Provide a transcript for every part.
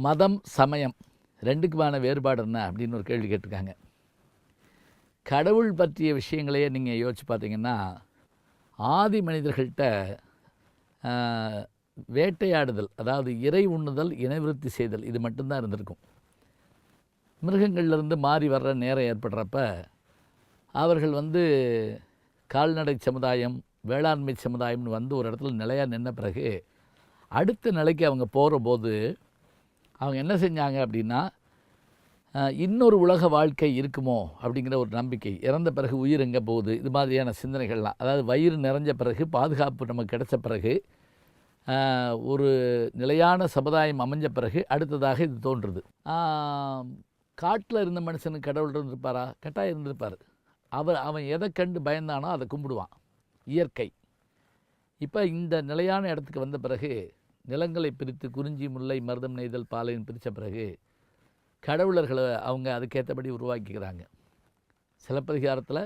மதம் சமயம் ரெண்டுக்குமான வேறுபாடு என்ன அப்படின்னு ஒரு கேள்வி கேட்டிருக்காங்க. கடவுள் பற்றிய விஷயங்களையே நீங்கள் யோசிச்சு பார்த்தீங்கன்னா, ஆதி மனிதர்கள்ட்ட வேட்டையாடுதல், அதாவது இறை உண்ணுதல், இனவிருத்தி செய்தல், இது மட்டும்தான் இருந்திருக்கும். மிருகங்கள்லேருந்து மாறி வர்ற நேரம் ஏற்படுறப்ப அவர்கள் கால்நடை சமுதாயம், வேளாண்மை சமுதாயம்னு ஒரு இடத்துல நிலையாக நின்ன பிறகு அடுத்த நிலைக்கு அவங்க போகிற போது அவங்க என்ன செஞ்சாங்க அப்படின்னா, இன்னொரு உலக வாழ்க்கை இருக்குமோ அப்படிங்கிற ஒரு நம்பிக்கை, இறந்த பிறகு உயிர் எங்கே போகுது, இது மாதிரியான சிந்தனைகள்லாம், அதாவது வயிறு நிறைஞ்ச பிறகு, பாதுகாப்பு நமக்கு கிடைச்ச பிறகு, ஒரு நிலையான சமுதாயம் அமைஞ்ச பிறகு அடுத்ததாக இது தோன்றுறது. காட்டில் இருந்த மனுஷனுக்கு கடவுள் இருந்திருப்பாரா? கட்டாயம் இருந்திருப்பார். அவன் எதை கண்டு பயந்தானோ அதை கும்பிடுவான், இயற்கை. இப்போ இந்த நிலையான இடத்துக்கு வந்த பிறகு நிலங்களை பிரித்து குறிஞ்சி, முல்லை, மருதம், நெய்தல், பாலைன்னு பிரித்த பிறகு கடவுளர்களை அவங்க அதுக்கேற்றபடி உருவாக்கிக்கிறாங்க. சிலப்பதிகாரத்தில்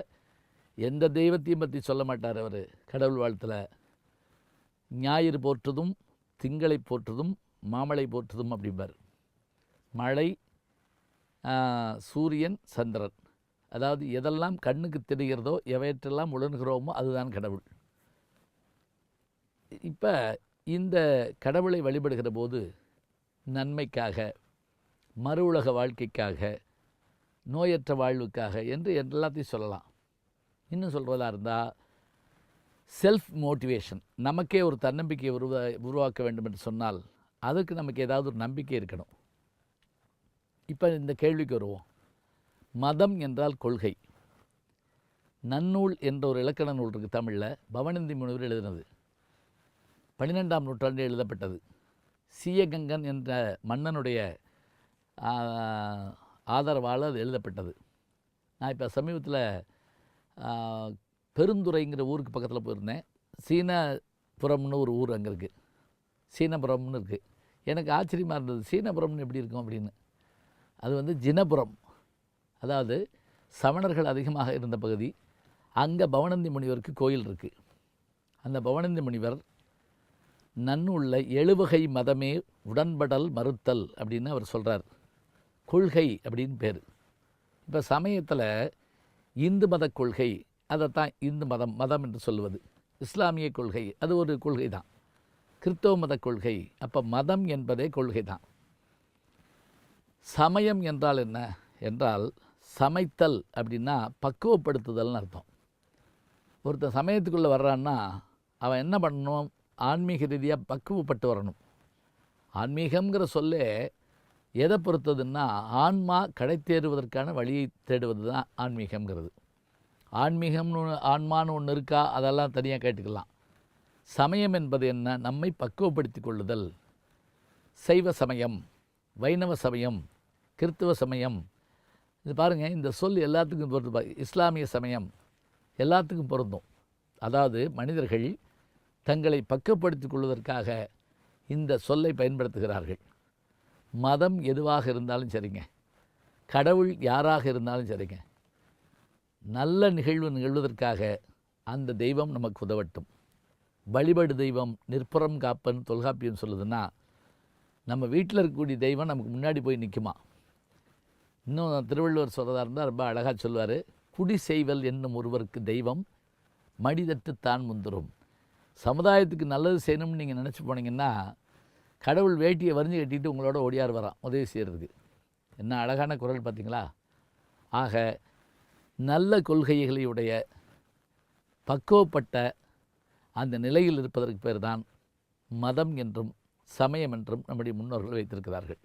எந்த தெய்வத்தையும் பற்றி சொல்ல மாட்டார் அவர். கடவுள் வாழ்த்தில் ஞாயிறு போற்றுதும், திங்களை போற்றுதும், மாமலை போற்றுதும் அப்படிம்பார். மழை, சூரியன், சந்திரன், அதாவது எதெல்லாம் கண்ணுக்கு தெரிகிறதோ, எவற்றெல்லாம் உணர்கிறோமோ அதுதான் கடவுள். இப்போ இந்த கடவுளை வழிபடுகிற போது நன்மைக்காக, மறு உலக வாழ்க்கைக்காக, நோயற்ற வாழ்வுக்காக என்று எல்லாத்தையும் சொல்லலாம். இன்னும் சொல்கிறதா இருந்தால் செல்ஃப் மோட்டிவேஷன், நமக்கே ஒரு தன்னம்பிக்கையை உருவாக்க வேண்டும் என்று சொன்னால் அதுக்கு நமக்கு ஏதாவது ஒரு நம்பிக்கை இருக்கணும். இப்போ இந்த கேள்விக்கு வருவோம். மதம் என்றால் கொள்கை. நன்னூல் என்ற ஒரு இலக்கண நூல் இருக்குது தமிழில், பவணந்தி முனிவர் எழுதினது, 12ஆம் நூற்றாண்டு எழுதப்பட்டது. சீயகங்கன் என்ற மன்னனுடைய ஆதரவால் அது எழுதப்பட்டது. நான் இப்போ சமீபத்தில் பெருந்துறைங்கிற ஊருக்கு பக்கத்தில் போயிருந்தேன். சீனபுரம்னு ஒரு ஊர் அங்கே இருக்குது, சீனபுரம்னு இருக்குது. எனக்கு ஆச்சரியமாக இருந்தது, சீனபுரம்னு எப்படி இருக்கும் அப்படின்னு. அது ஜினபுரம், அதாவது சமணர்கள் அதிகமாக இருந்த பகுதி. அங்கே பவணந்தி முனிவருக்கு கோயில் இருக்குது. அந்த பவணந்தி முனிவர் நன்னூலில் 7 வகை மதமே உடன்படல் மறுத்தல் அப்படின்னு அவர் சொல்கிறார். கொள்கை அப்படின்னு பேர். இப்போ சமயத்தில் இந்து மத கொள்கை, அதைத்தான் இந்து மதம் என்று சொல்லுவது. இஸ்லாமிய கொள்கை அது ஒரு கொள்கை தான். கிறிஸ்தவ மத கொள்கை. அப்போ மதம் என்பதே கொள்கை தான். சமயம் என்றால் என்ன என்றால், சமைத்தல் அப்படின்னா பக்குவப்படுத்துதல்னு அர்த்தம். ஒருத்தர் சமயத்துக்குள்ளே வர்றான்னா அவன் என்ன பண்ணணும்? ஆன்மீக ரீதியாக பக்குவப்பட்டு வரணும். ஆன்மீகங்கிற சொல்லே எதை பொறுத்ததுன்னா, ஆன்மா கடை தேறுவதற்கான வழியை தேடுவது தான் ஆன்மீகங்கிறது. ஆன்மீகம்னு ஆன்மான்னு ஒன்று இருக்கா, அதெல்லாம் தனியாக கேட்டுக்கலாம். சமயம் என்பது என்ன? நம்மை பக்குவப்படுத்தி கொள்ளுதல். சைவ சமயம், வைணவ சமயம், கிறிஸ்துவ சமயம், இது பாருங்கள், இந்த சொல் எல்லாத்துக்கும் பொருந்தும். இஸ்லாமிய சமயம் எல்லாத்துக்கும் பொருந்தும். அதாவது மனிதர்கள் தங்களை பக்குவப்படுத்தி கொள்வதற்காக இந்த சொல்லை பயன்படுத்துகிறார்கள். மதம் எதுவாக இருந்தாலும் சரிங்க, கடவுள் யாராக இருந்தாலும் சரிங்க, நல்ல நிகழ்வு நிகழ்வதற்காக அந்த தெய்வம் நமக்கு உதவட்டும். வழிபடு தெய்வம் நிற்புறம் காப்பன் தொல்காப்பியம் சொல்லுதுன்னா, நம்ம வீட்டில் இருக்கக்கூடிய தெய்வம் நமக்கு முன்னாடி போய் நிற்குமா. இன்னும் திருவள்ளுவர் சொல்கிறதா இருந்தால் ரொம்ப அழகாக சொல்லுவார். குடி செய்வல் என்னும் ஒருவருக்கு தெய்வம் மடிதட்டு தான் முந்துரும். சமுதாயத்துக்கு நல்லது செய்யணும்னு நீங்கள் நினச்சி போனீங்கன்னா கடவுள் வேட்டியை வரிஞ்சு கட்டிட்டு உங்களோட ஓடியார் வரான் உதவி செய்கிறதுக்கு. என்ன அழகான குரல் பார்த்தீங்களா? ஆக நல்ல கொள்கைகளையுடைய பக்குவப்பட்ட அந்த நிலையில் இருப்பதற்கு பேர் தான் மதம் என்றும் சமயம் என்றும் நம்முடைய முன்னோர்கள் வைத்திருக்கிறார்கள்.